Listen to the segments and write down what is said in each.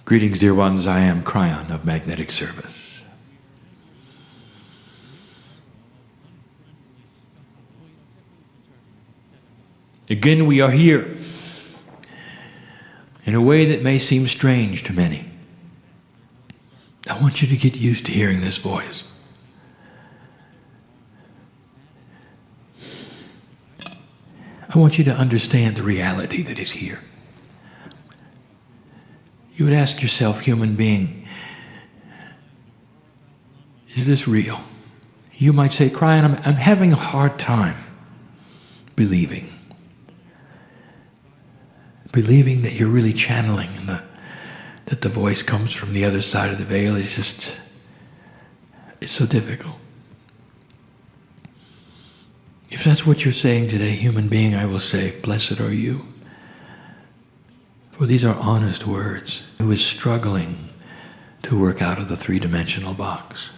Greetings, dear ones. I am Kryon of Magnetic Service. Again, we are here in a way that may seem strange to many. I want you to get used to hearing this voice. I want you to understand the reality that is here. You would ask yourself, human being, is this real? You might say, Kryon, I'm having a hard time believing that you're really channeling and that the voice comes from the other side of the veil. It's so difficult. If that's what you're saying today, human being, I will say, blessed are you. For these are honest words. Who is struggling to work out of the three-dimensional box.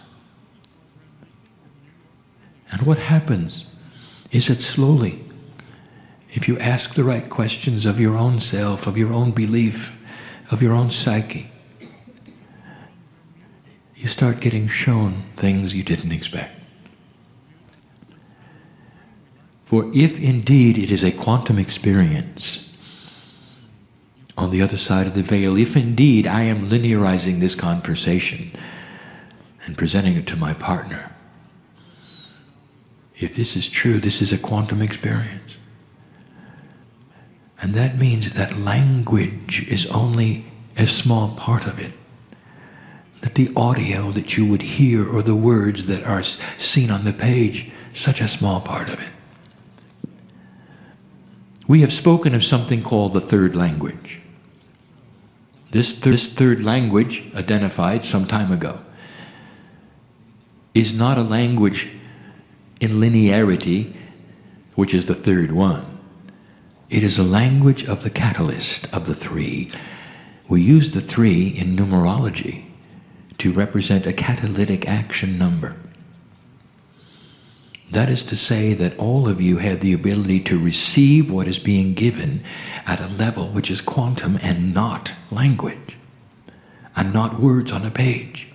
And what happens is that slowly, if you ask the right questions of your own self, of your own belief, of your own psyche, you start getting shown things you didn't expect. For if indeed it is a quantum experience, on the other side of the veil, if indeed I am linearizing this conversation and presenting it to my partner, if this is true, this is a quantum experience. And that means that language is only a small part of it. That the audio that you would hear or the words that are seen on the page, such a small part of it. We have spoken of something called the third language. This third language, identified some time ago, is not a language in linearity, which is the third one. It is a language of the catalyst of the three. We use the three in numerology to represent a catalytic action number. That is to say that all of you have the ability to receive what is being given at a level which is quantum and not language, and not words on a page.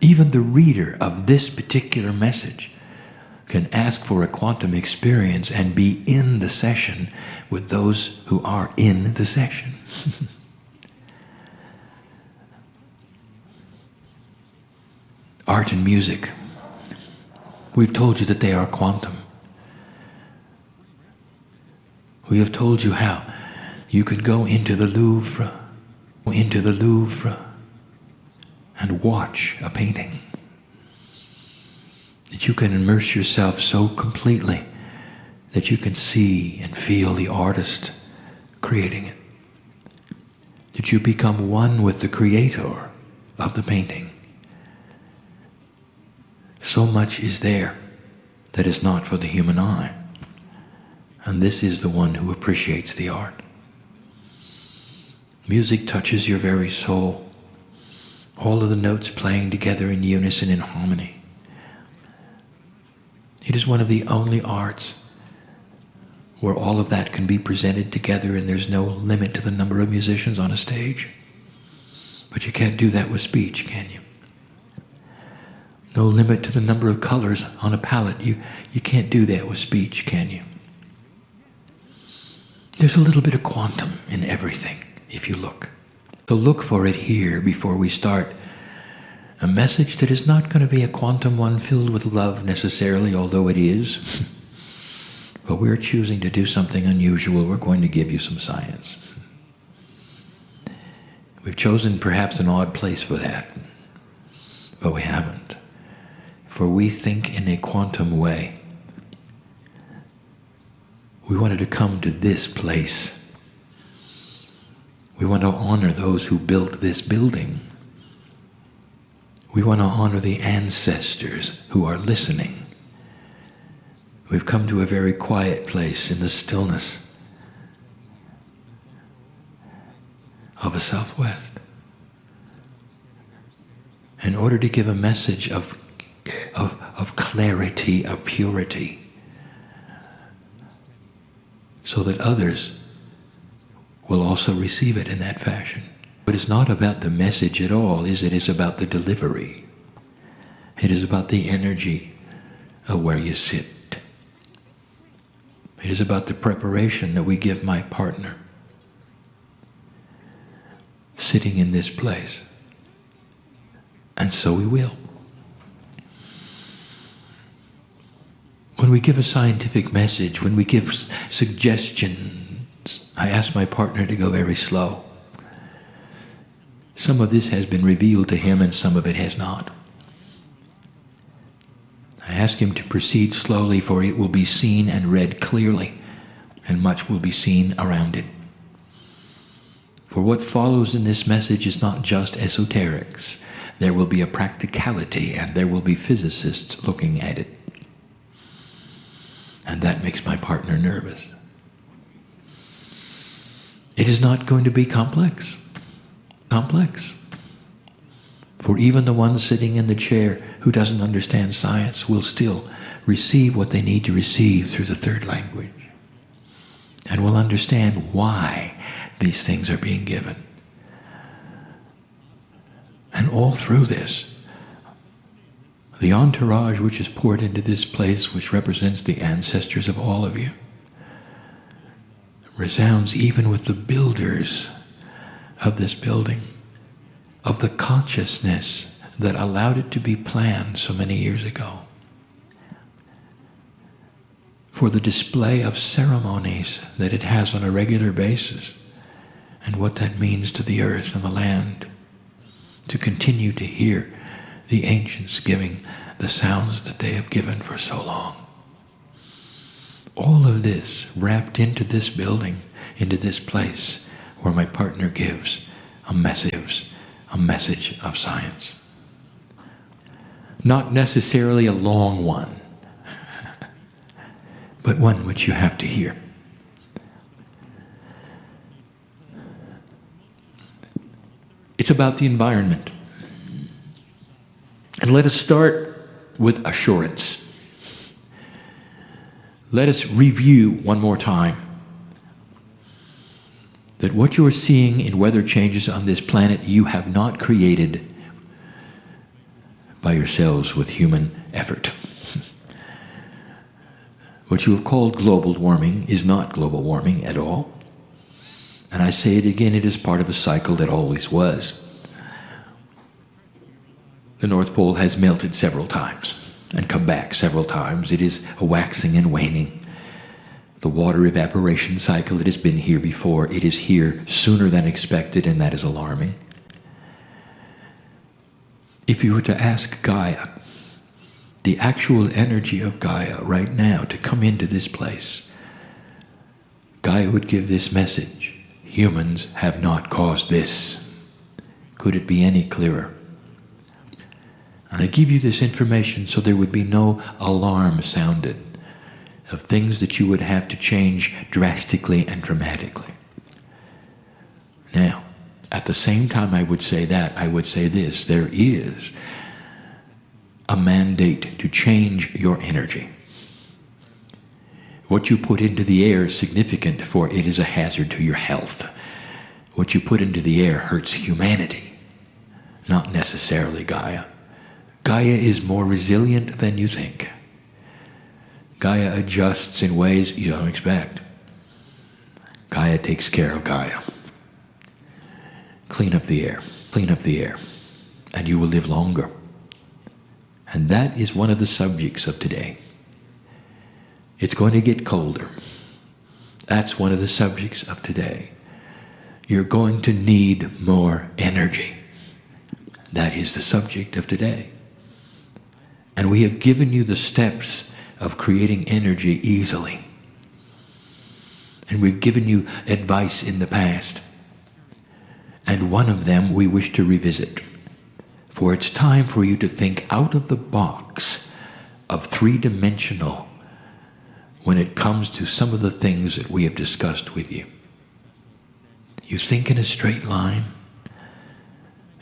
Even the reader of this particular message can ask for a quantum experience and be in the session with those who are in the session. Art and music. We've told you that they are quantum. We have told you how you could go into the Louvre, and watch a painting. That you can immerse yourself so completely that you can see and feel the artist creating it. That you become one with the creator of the painting. So much is there that is not for the human eye. And this is the one who appreciates the art. Music touches your very soul. All of the notes playing together in unison, in harmony. It is one of the only arts where all of that can be presented together and there's no limit to the number of musicians on a stage. But you can't do that with speech, can you? No limit to the number of colors on a palette. You can't do that with speech, can you? There's a little bit of quantum in everything, if you look. So look for it here before we start a message that is not going to be a quantum one filled with love necessarily, although it is. But we're choosing to do something unusual. We're going to give you some science. We've chosen perhaps an odd place for that, but we haven't. For we think in a quantum way. We wanted to come to this place. We want to honor those who built this building. We want to honor the ancestors who are listening. We've come to a very quiet place in the stillness of a Southwest in order to give a message of clarity, of purity, so that others will also receive it in that fashion. But it's not about the message at all, is it? It's about the delivery. It is about the energy of where you sit. It is about the preparation that we give my partner sitting in this place. And so we will. When we give a scientific message, when we give suggestions, I ask my partner to go very slow. Some of this has been revealed to him and some of it has not. I ask him to proceed slowly, for it will be seen and read clearly, and much will be seen around it. For what follows in this message is not just esoterics. There will be a practicality, and there will be physicists looking at it. And that makes my partner nervous. It is not going to be complex. For even the one sitting in the chair who doesn't understand science will still receive what they need to receive through the third language, and will understand why these things are being given. And all through this, the entourage which is poured into this place, which represents the ancestors of all of you, resounds even with the builders of this building, of the consciousness that allowed it to be planned so many years ago, for the display of ceremonies that it has on a regular basis, and what that means to the earth and the land, to continue to hear the ancients giving the sounds that they have given for so long. All of this wrapped into this building, into this place where my partner gives a message of science. Not necessarily a long one, but one which you have to hear. It's about the environment. And let us start with assurance. Let us review one more time that what you are seeing in weather changes on this planet you have not created by yourselves with human effort. What you have called global warming is not global warming at all. And I say it again, it is part of a cycle that always was. The North Pole has melted several times and come back several times. It is a waxing and waning. The water evaporation cycle, it has been here before. It is here sooner than expected, and that is alarming. If you were to ask Gaia, the actual energy of Gaia right now to come into this place, Gaia would give this message: humans have not caused this. Could it be any clearer? And I give you this information so there would be no alarm sounded of things that you would have to change drastically and dramatically. Now, at the same time I would say that, I would say this: there is a mandate to change your energy. What you put into the air is significant, for it is a hazard to your health. What you put into the air hurts humanity, not necessarily Gaia. Gaia is more resilient than you think. Gaia adjusts in ways you don't expect. Gaia takes care of Gaia. Clean up the air, and you will live longer. And that is one of the subjects of today. It's going to get colder. That's one of the subjects of today. You're going to need more energy. That is the subject of today. And we have given you the steps of creating energy easily. And we've given you advice in the past. And one of them we wish to revisit. For it's time for you to think out of the box of three-dimensional when it comes to some of the things that we have discussed with you. You think in a straight line.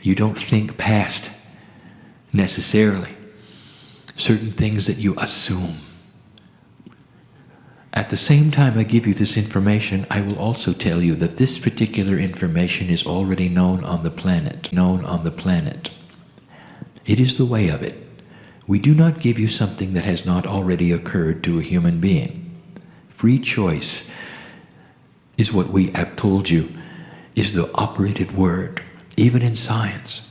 You don't think past necessarily certain things that you assume. At the same time I give you this information, I will also tell you that this particular information is already known on the planet. Known on the planet. It is the way of it. We do not give you something that has not already occurred to a human being. Free choice is what we have told you is the operative word. Even in science,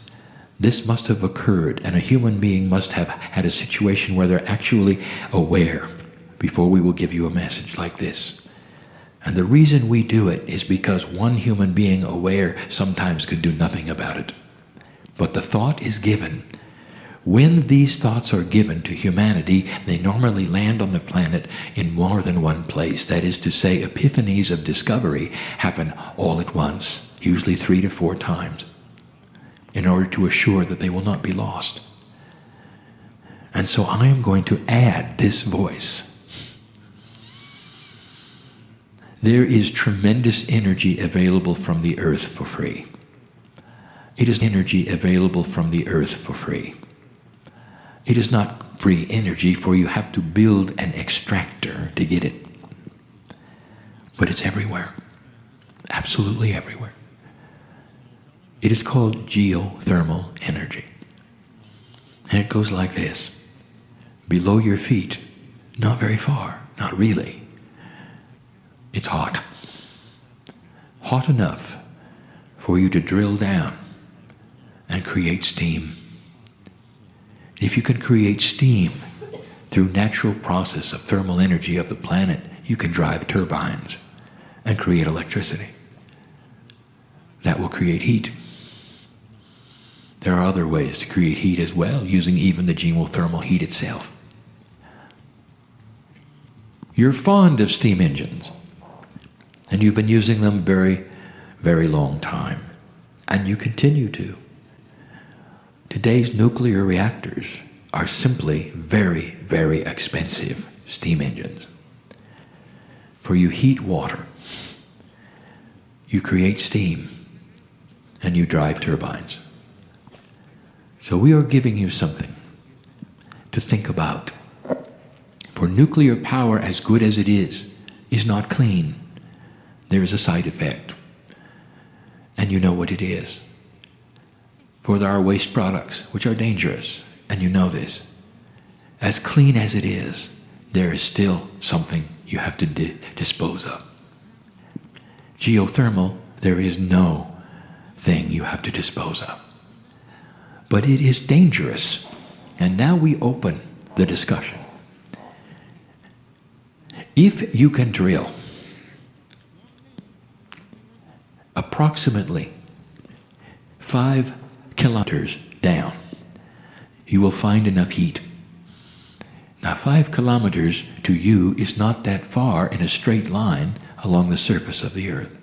this must have occurred, and a human being must have had a situation where they're actually aware before we will give you a message like this. And the reason we do it is because one human being aware sometimes could do nothing about it. But the thought is given. When these thoughts are given to humanity, they normally land on the planet in more than one place. That is to say, epiphanies of discovery happen all at once, usually 3 to 4 times, in order to assure that they will not be lost. And so I am going to add this voice. There is tremendous energy available from the earth for free. It is energy available from the earth for free. It is not free energy, for you have to build an extractor to get it. But it's everywhere. Absolutely everywhere. It is called geothermal energy. And it goes like this. Below your feet, not very far, not really. It's hot. Hot enough for you to drill down and create steam. If you can create steam through natural process of thermal energy of the planet, you can drive turbines and create electricity. That will create heat. There are other ways to create heat as well, using even the geothermal heat itself. You're fond of steam engines, and you've been using them very, very long time, and you continue to. Today's nuclear reactors are simply very, very expensive steam engines. For you heat water, you create steam, and you drive turbines. So we are giving you something to think about. For nuclear power, as good as it is not clean. There is a side effect. And you know what it is. For there are waste products which are dangerous, and you know this. As clean as it is, there is still something you have to dispose of. Geothermal, there is no thing you have to dispose of. But it is dangerous. And now we open the discussion. If you can drill approximately 5 kilometers down, you will find enough heat. Now 5 kilometers to you is not that far in a straight line along the surface of the earth.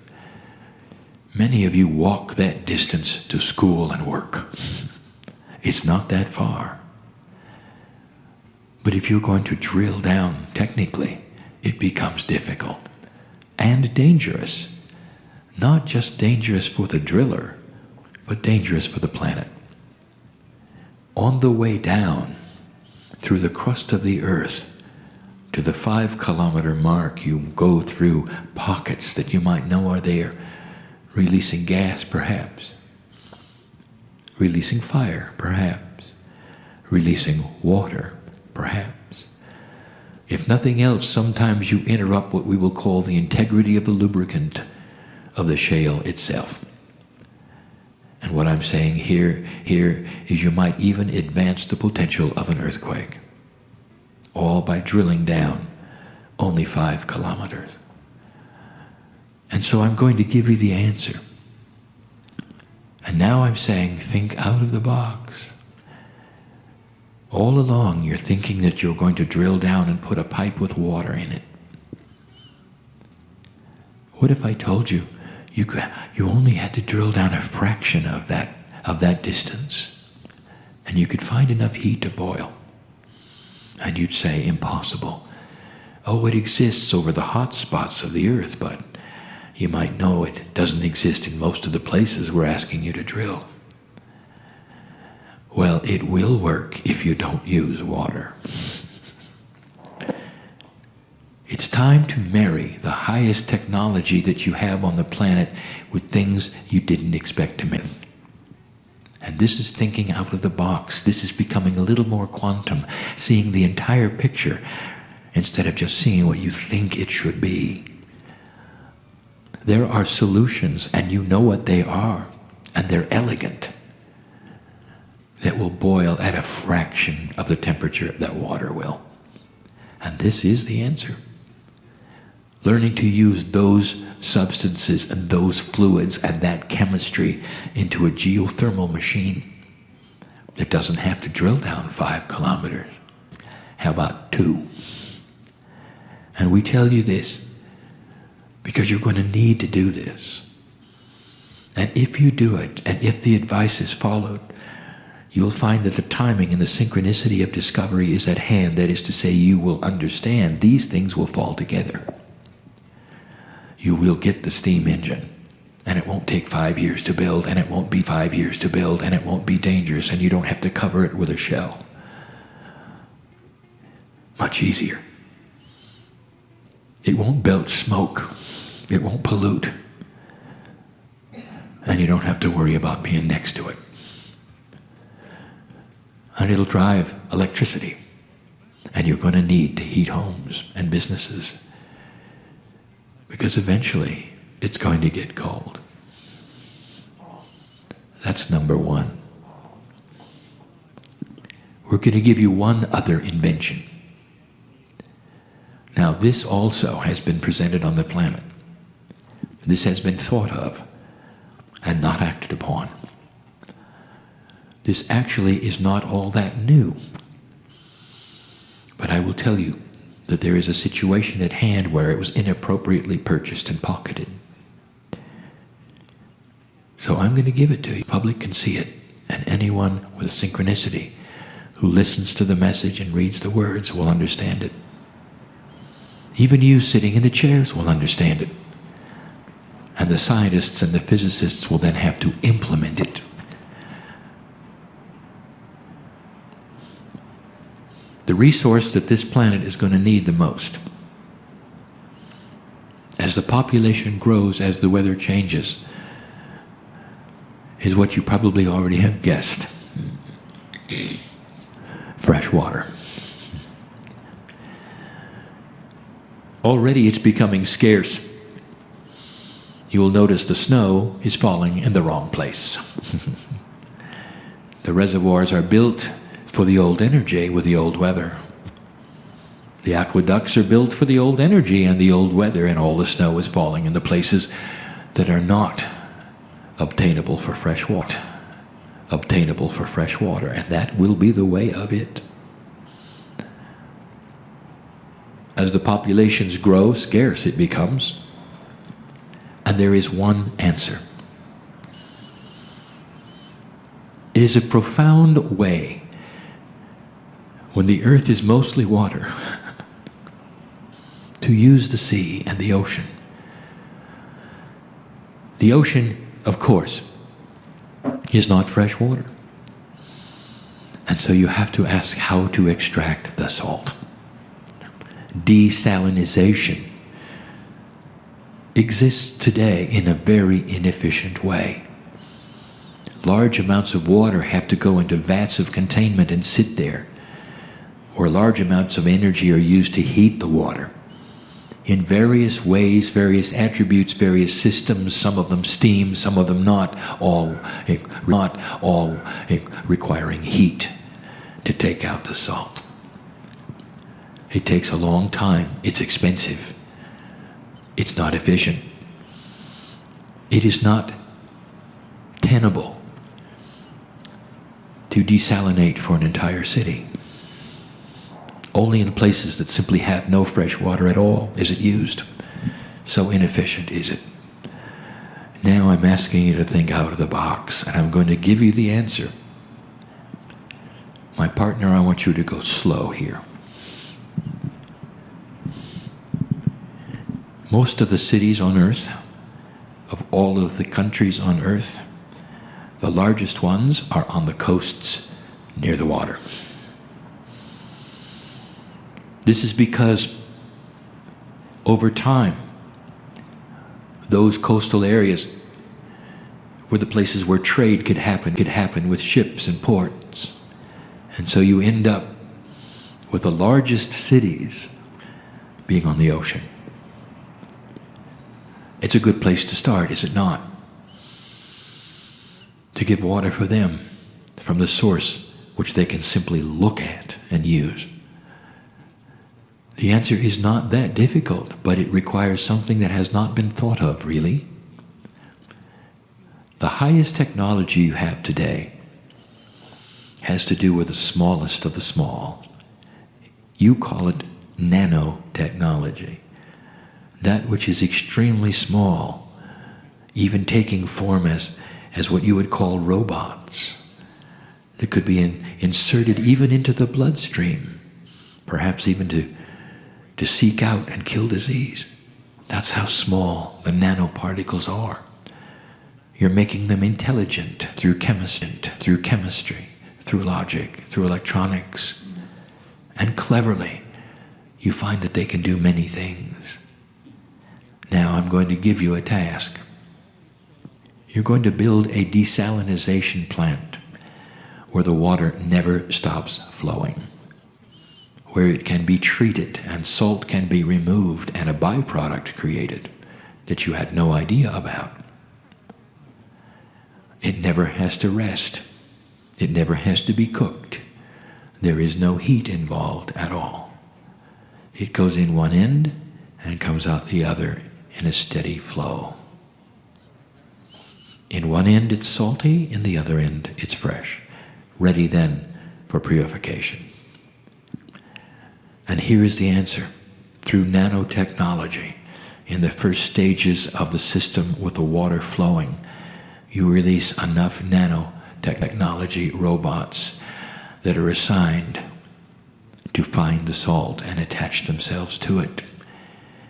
Many of you walk that distance to school and work. It's not that far. But if you're going to drill down technically, it becomes difficult and dangerous. Not just dangerous for the driller, but dangerous for the planet. On the way down, through the crust of the earth, to the 5 kilometer mark, you go through pockets that you might know are there, releasing gas perhaps, releasing fire perhaps, releasing water perhaps. If nothing else, sometimes you interrupt what we will call the integrity of the lubricant of the shale itself. And what I'm saying here is you might even advance the potential of an earthquake, all by drilling down only 5 kilometers. And so I'm going to give you the answer. And now I'm saying, think out of the box. All along you're thinking that you're going to drill down and put a pipe with water in it. What if I told you you only had to drill down a fraction of that distance, and you could find enough heat to boil? And you'd say, impossible. Oh, it exists over the hot spots of the earth, but you might know it doesn't exist in most of the places we're asking you to drill. Well, it will work if you don't use water. It's time to marry the highest technology that you have on the planet with things you didn't expect to meet. And this is thinking out of the box. This is becoming a little more quantum, seeing the entire picture instead of just seeing what you think it should be. There are solutions, and you know what they are, and they're elegant, that will boil at a fraction of the temperature that water will. And this is the answer. Learning to use those substances and those fluids and that chemistry into a geothermal machine that doesn't have to drill down 5 kilometers. How about 2? And we tell you this because you're going to need to do this. And if you do it, and if the advice is followed, you'll find that the timing and the synchronicity of discovery is at hand. That is to say, you will understand these things will fall together. You will get the steam engine, and it won't take 5 years to build, and it won't be 5 years to build, and it won't be dangerous, and you don't have to cover it with a shell. Much easier. It won't belch smoke. It won't pollute. And you don't have to worry about being next to it. And it'll drive electricity. And you're going to need to heat homes and businesses. Because eventually, it's going to get cold. That's number 1. We're going to give you one other invention. Now, this also has been presented on the planet. This has been thought of and not acted upon. This actually is not all that new. But I will tell you that there is a situation at hand where it was inappropriately purchased and pocketed. So I'm going to give it to you. The public can see it, and anyone with synchronicity who listens to the message and reads the words will understand it. Even you sitting in the chairs will understand it. And the scientists and the physicists will then have to implement it. The resource that this planet is going to need the most, as the population grows, as the weather changes, is what you probably already have guessed. Fresh water. Already it's becoming scarce. You will notice the snow is falling in the wrong place. The reservoirs are built for the old energy with the old weather. The aqueducts are built for the old energy and the old weather, and all the snow is falling in the places that are not obtainable for fresh water. Obtainable for fresh water, and that will be the way of it. As the populations grow, scarce it becomes. And there is one answer. It is a profound way, when the earth is mostly water, to use the sea and the ocean. The ocean, of course, is not fresh water. And so you have to ask how to extract the salt. Desalinization exists today in a very inefficient way. Large amounts of water have to go into vats of containment and sit there, or large amounts of energy are used to heat the water. In various ways, various attributes, various systems, some of them steam, some of them not all requiring heat to take out the salt. It takes a long time, it's expensive, it's not efficient. It is not tenable to desalinate for an entire city. Only in places that simply have no fresh water at all is it used. So inefficient is it. Now I'm asking you to think out of the box, and I'm going to give you the answer. My partner, I want you to go slow here. Most of the cities on earth, of all of the countries on earth, the largest ones are on the coasts near the water. This is because Over time, those coastal areas were the places where trade could happen with ships and ports. And so you end up with the largest cities being on the ocean. It's a good place to start, is it not? To give water for them from the source which they can simply look at and use. The answer is not that difficult, but it requires something that has not been thought of, really. The highest technology you have today has to do with the smallest of the small. You call it nanotechnology. That which is extremely small, even taking form as what you would call robots, that could be inserted even into the bloodstream, perhaps even to seek out and kill disease. That's how small the nanoparticles are. You're making them intelligent through chemistry, through logic, through electronics, and cleverly you find that they can do many things. Now I'm going to give you a task. You're going to build a desalination plant where the water never stops flowing, where it can be treated and salt can be removed and a byproduct created that you had no idea about. It never has to rest. It never has to be cooked. There is no heat involved at all. It goes in one end and comes out the other in a steady flow. In one end it's salty, in the other end it's fresh, ready then for purification. And here is the answer. Through nanotechnology, in the first stages of the system with the water flowing, you release enough nanotechnology robots that are assigned to find the salt and attach themselves to it.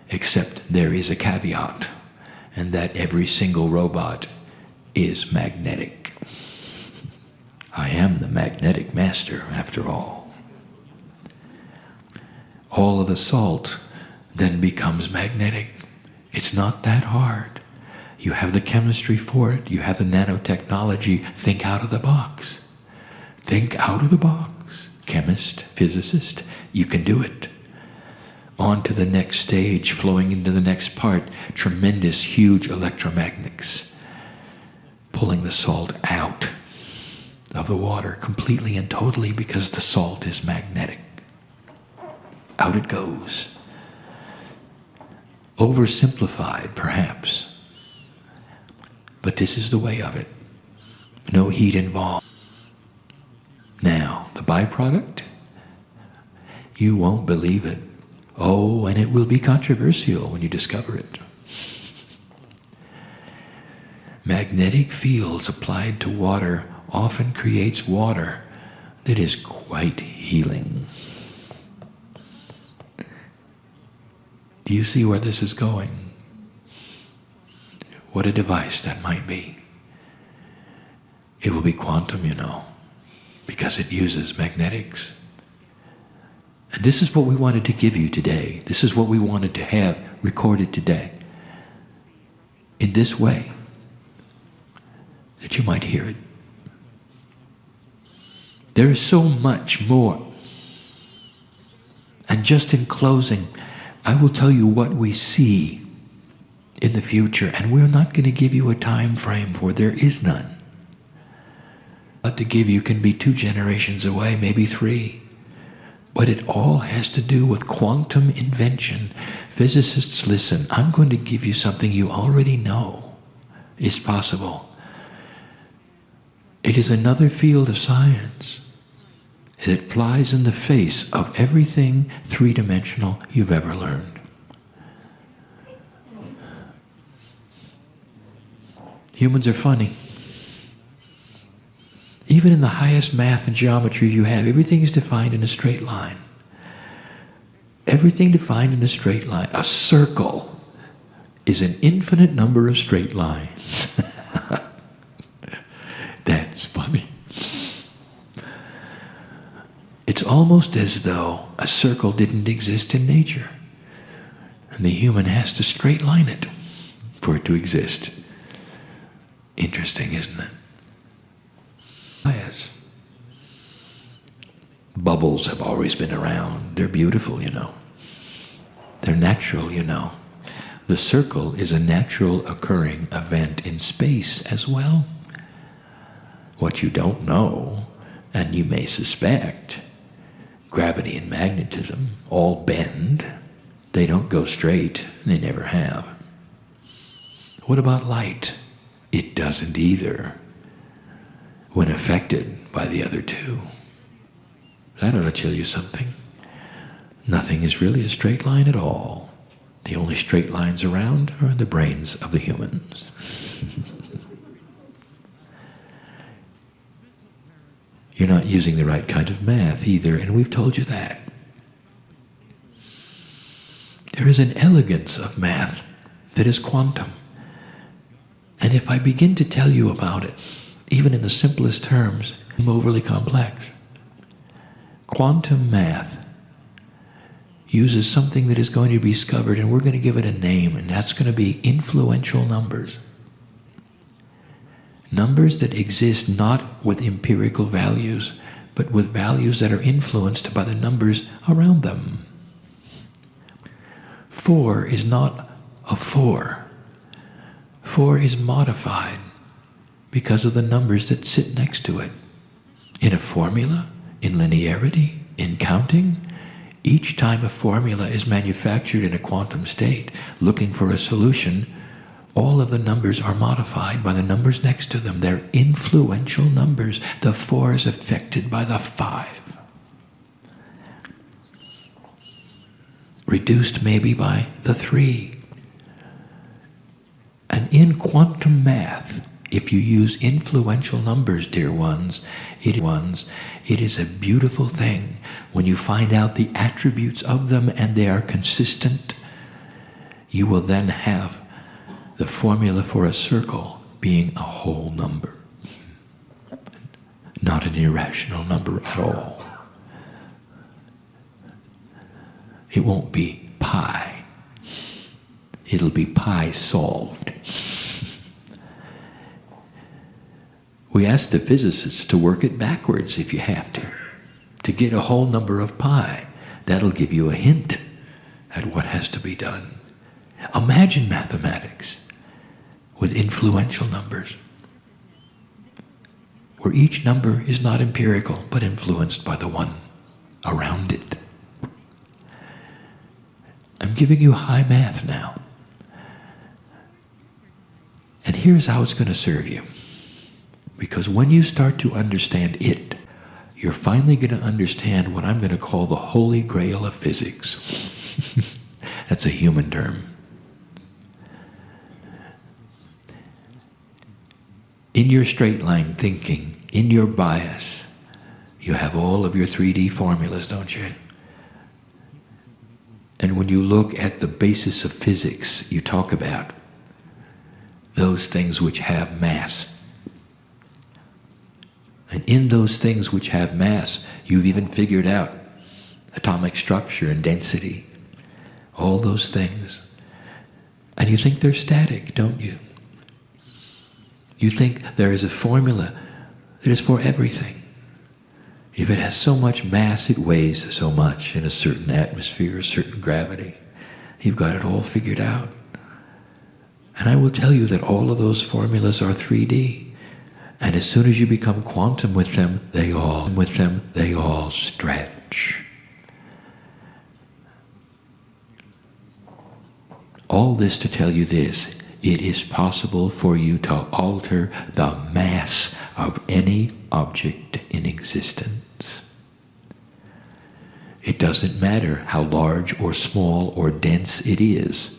Except there is a caveat, and that every single robot is magnetic. I am the magnetic master, after all. All of the salt then becomes magnetic. It's not that hard. You have the chemistry for it. You have the nanotechnology. Think out of the box. Think out of the box. Chemist, physicist, you can do it. On to the next stage, flowing into the next part, tremendous, huge electromagnets, pulling the salt out of the water completely and totally because the salt is magnetic. Out it goes. Oversimplified, perhaps, but this is the way of it. No heat involved. Now, the byproduct? You won't believe it. Oh, and it will be controversial when you discover it. Magnetic fields applied to water often creates water that is quite healing. Do you see where this is going? What a device that might be. It will be quantum, you know, because it uses magnetics. And this is what we wanted to give you today. This is what we wanted to have recorded today. In this way, that you might hear it. There is so much more. And just in closing, I will tell you what we see in the future, and we're not going to give you a time frame, for there is none. What to give you can be 2 generations away, maybe 3. But it all has to do with quantum invention. Physicists, listen, I'm going to give you something you already know is possible. It is another field of science that flies in the face of everything 3-dimensional you've ever learned. Humans are funny. Even in the highest math and geometry you have, everything is defined in a straight line. Everything defined in a straight line. A circle is an infinite number of straight lines. That's funny. It's almost as though a circle didn't exist in nature. And the human has to straight line it for it to exist. Interesting, isn't it? Yes. Bubbles have always been around. They're beautiful, you know. They're natural, you know. The circle is a natural occurring event in space as well. What you don't know, and you may suspect, gravity and magnetism all bend. They don't go straight. They never have. What about light? It doesn't either when affected by the other two. That ought to tell you something. Nothing is really a straight line at all. The only straight lines around are in the brains of the humans. You're not using the right kind of math either, and we've told you that. There is an elegance of math that is quantum. And if I begin to tell you about it, even in the simplest terms, I'm overly complex. Quantum math uses something that is going to be discovered, and we're going to give it a name, and that's going to be influential numbers. Numbers that exist not with empirical values, but with values that are influenced by the numbers around them. 4 is not a 4. 4 is modified because of the numbers that sit next to it. In a formula, in linearity, in counting, each time a formula is manufactured in a quantum state, looking for a solution, all of the numbers are modified by the numbers next to them. They're influential numbers. The 4 is affected by the 5. Reduced maybe by the 3. And in quantum math, if you use influential numbers, dear ones, it is a beautiful thing when you find out the attributes of them and they are consistent. You will then have the formula for a circle being a whole number, not an irrational number at all. It won't be pi. It'll be pi solved. We ask the physicists to work it backwards if you have to get a whole number of pi. That'll give you a hint at what has to be done. Imagine mathematics with influential numbers, where each number is not empirical, but influenced by the one around it. I'm giving you high math now. And here's how it's going to serve you. Because when you start to understand it, you're finally going to understand what I'm going to call the holy grail of physics. That's a human term. In your straight line thinking, in your bias, you have all of your 3D formulas, don't you? And when you look at the basis of physics, you talk about those things which have mass. And in those things which have mass, you've even figured out atomic structure and density. All those things. And you think they're static, don't you? You think there is a formula that is for everything. If it has so much mass, it weighs so much in a certain atmosphere, a certain gravity. You've got it all figured out. And I will tell you that all of those formulas are 3D. And as soon as you become quantum with them, they all stretch. All this to tell you this: it is possible for you to alter the mass of any object in existence. It doesn't matter how large or small or dense it is.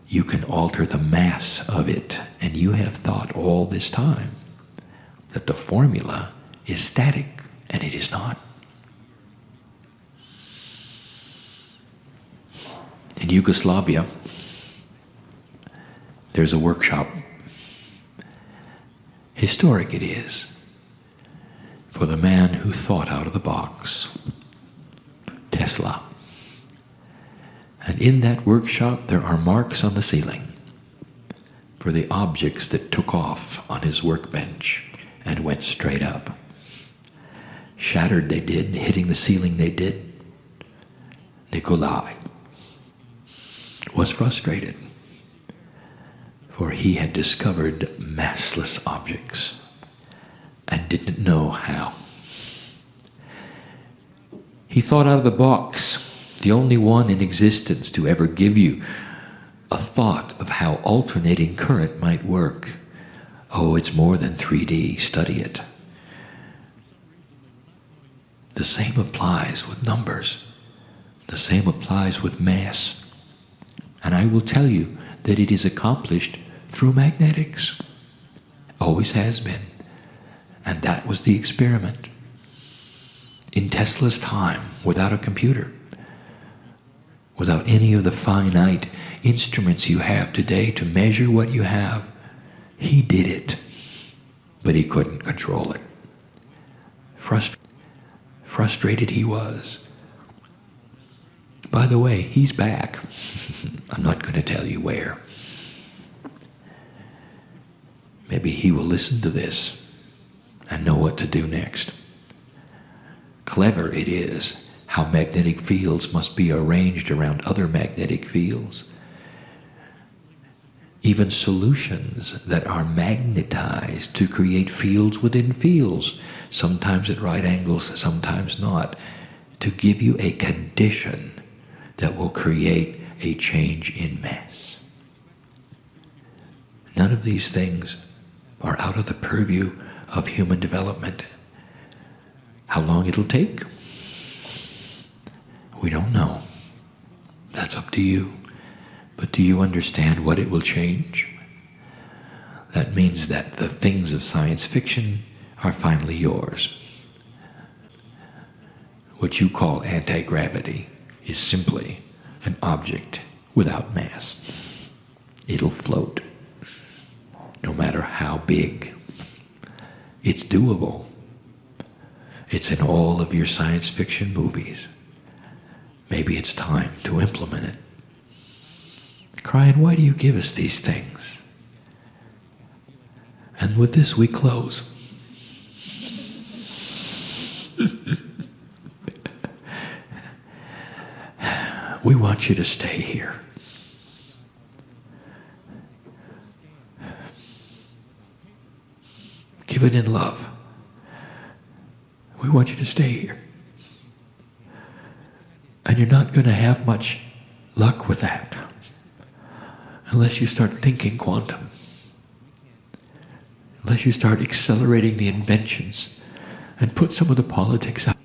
You can alter the mass of it, and you have thought all this time that the formula is static, and it is not. In Yugoslavia, there's a workshop. Historic it is, for the man who thought out of the box, Tesla. And in that workshop, there are marks on the ceiling for the objects that took off on his workbench and went straight up. Shattered they did, hitting the ceiling they did. Nikolai was frustrated, for he had discovered massless objects and didn't know how. He thought out of the box, the only one in existence to ever give you a thought of how alternating current might work. Oh, it's more than 3D, study it. The same applies with numbers. The same applies with mass. And I will tell you that it is accomplished through magnetics. Always has been. And that was the experiment. In Tesla's time, without a computer, without any of the finite instruments you have today to measure what you have, he did it. But he couldn't control it. Frustrated he was. By the way, he's back. I'm not going to tell you where. Maybe he will listen to this and know what to do next. Clever it is how magnetic fields must be arranged around other magnetic fields. Even solutions that are magnetized to create fields within fields, sometimes at right angles, sometimes not, to give you a condition that will create a change in mass. None of these things are out of the purview of human development. How long it'll take? We don't know. That's up to you. But do you understand what it will change? That means that the things of science fiction are finally yours. What you call anti-gravity is simply an object without mass. It'll float, no matter how big. It's doable. It's in all of your science fiction movies. Maybe it's time to implement it. Crying, why do you give us these things? And with this we close. We want you to stay here. Give it in love. We want you to stay here. And you're not going to have much luck with that unless you start thinking quantum. Unless you start accelerating the inventions and put some of the politics out.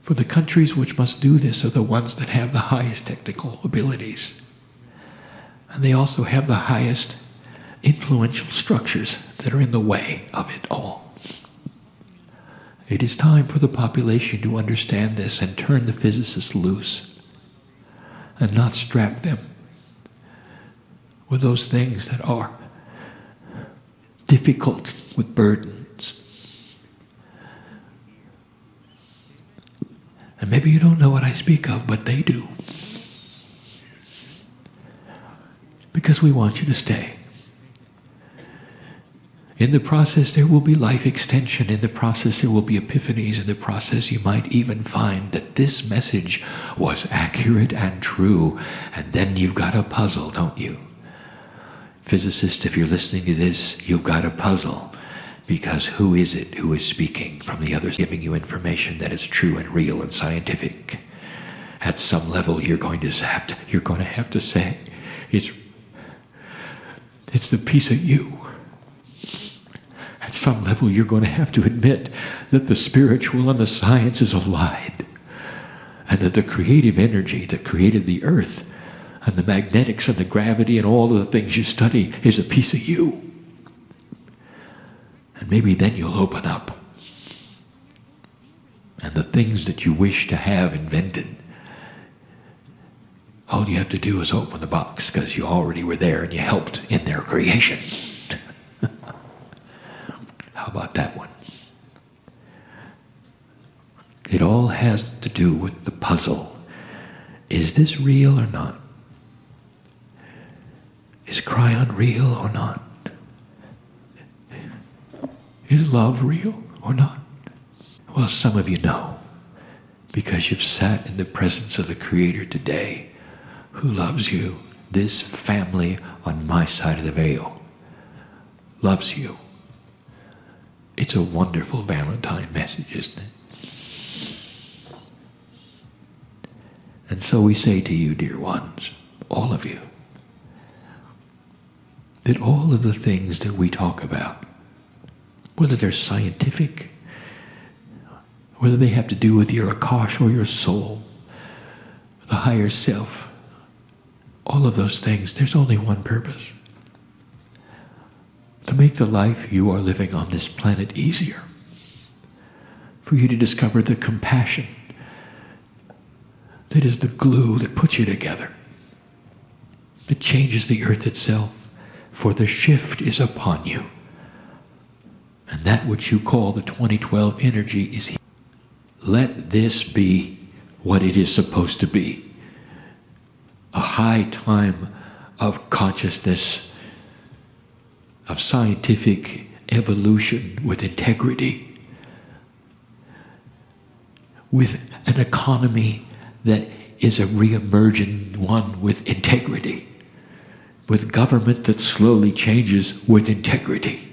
For the countries which must do this are the ones that have the highest technical abilities. And they also have the highest influential structures that are in the way of it all. It is time for the population to understand this and turn the physicists loose and not strap them with those things that are difficult with burdens. And maybe you don't know what I speak of, but they do. Because we want you to stay. In the process, there will be life extension. In the process, there will be epiphanies. In the process, you might even find that this message was accurate and true. And then you've got a puzzle, don't you? Physicists, if you're listening to this, you've got a puzzle. Because who is it who is speaking from the others, giving you information that is true and real and scientific? At some level, you're going to have to say, it's the piece of you. At some level, you're going to have to admit that the spiritual and the sciences allied, and that the creative energy that created the earth and the magnetics and the gravity and all of the things you study is a piece of you. And maybe then you'll open up. And the things that you wish to have invented, all you have to do is open the box because you already were there and you helped in their creation. How about that one? It all has to do with the puzzle Is this real or not? Is Kryon real or not? Is love real or not? Well, some of you know, because you've sat in the presence of the Creator today, who loves you. This family on my side of the veil loves you. It's a wonderful Valentine message, isn't it? And so we say to you, dear ones, all of you, that all of the things that we talk about, whether they're scientific, whether they have to do with your Akash or your soul, the higher self, all of those things, there's only one purpose. To make the life you are living on this planet easier. For you to discover the compassion that is the glue that puts you together. That changes the earth itself. For the shift is upon you. And that which you call the 2012 energy is here. Let this be what it is supposed to be. A high time of consciousness, of scientific evolution with integrity, with an economy that is a re-emerging one with integrity, with government that slowly changes with integrity.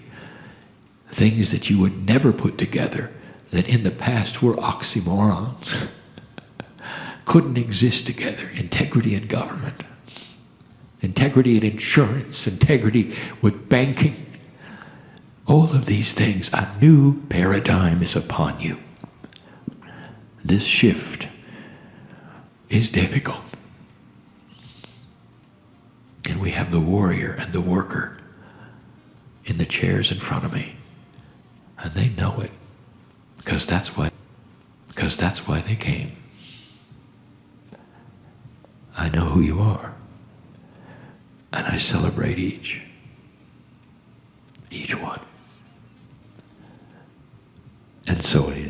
Things that you would never put together, that in the past were oxymorons, couldn't exist together. Integrity and government, integrity and insurance, integrity with banking. All of these things, a new paradigm is upon you. This shift is difficult. And we have the warrior and the worker in the chairs in front of me. And they know it. Because that's why they came. I know who you are. And I celebrate each one. And so it is.